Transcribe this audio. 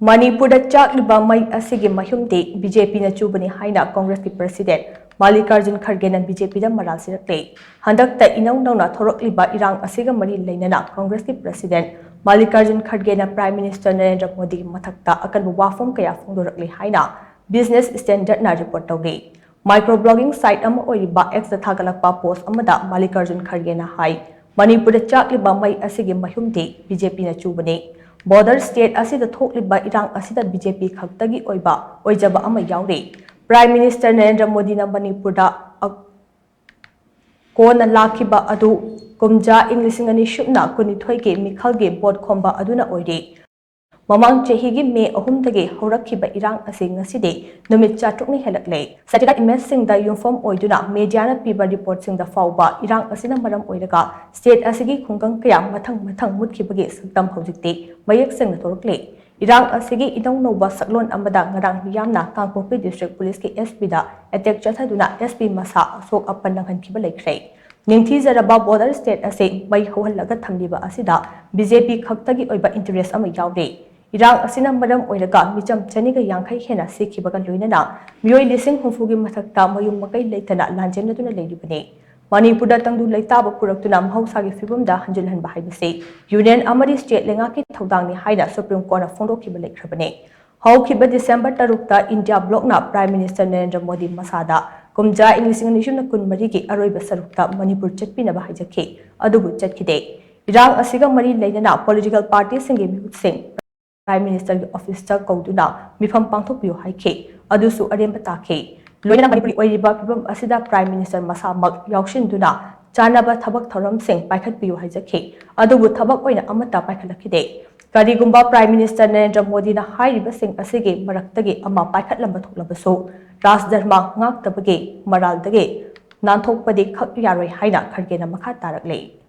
Manipur Da Chakliba Mei Asigi Meihum Di Bjp na Chubani haina Congress ki President Mallikarjun Kharge na Bjp da maral shirakli. Handakta inaw-naw thorokliba irang asiga mari lainana Congress ki President Mallikarjun Kharge na Prime Minister Narendra Modi mathakta akan wafam kaya phongdorakli haina Business Standard na report tawgi. Microblogging site ama oiriba X da thagalakpa post amada Mallikarjun Kharge na hai Manipur Da Chakliba Mei Asigi Meihum Di Bjp na Chubani. Border state asida thokliba irang asida BJP khaktagi oiba oijaba ama yauri. Prime Minister Narendra Modi na Manipur da kona lakhiba adu kumja inglisingani shupna kunithoi ke mikhalge board khomba aduna oiri. Mamang chehigi May 3 dagi horakhiba irang ase ngaside numit chatukni helakle. Satellite image sing da uniform oiduna media na piba report sing da fauba irang asina maram oiraga state asigi khungkang kaya mathang mutkhibagi saktam hojikte mayak sing thorokle. Irang asigi idong noba saklon amada ngarang miyamna Kangpopi District Police ki SP da attack chathaduna SP masa asok apananghan khiba lekhrei. Ningthi zaraba border state ase mai hohalaga thamliba asida BJP khaktagi oiba interest ama yaure. Irang asina maram oiraga micham chaniga yangkhai hena sikhibaga loinana mioi lising humfugi mathakta mayum makai leitana lanjemnaduna leiribane. Manipur da tangdu leitaba puraktuna mahausagi fibumda hanjilhanba haibase union amari state lengaki thodangni haina Supreme Court na phongdokhiba lekhrabane. Haukiba December 3 ta India block na Prime Minister Narendra Modi masada kumja inglisingani kunmari ki aroiba sarukta Manipur chatpinaba haijake adubu chatkide. Irang asiga mari leinana political parties singi mihut sing Prime Minister Office cha kauduna mifam pangthokpiu haike adusu aremba take loina Manipuri oiriba pibam asida Prime Minister masamak yaushinduna chanaba thabak thoram sing paikhatpiu haijake adubu thabak oina amata paikhalakide karigumba Prime Minister Narendra Modi na hairiba sing asige maraktage ama paikhatlamba thoklabasu ras dharma ngaktabage maral dage nanthokpade khak yaroi haina Kharge na makha tarakle.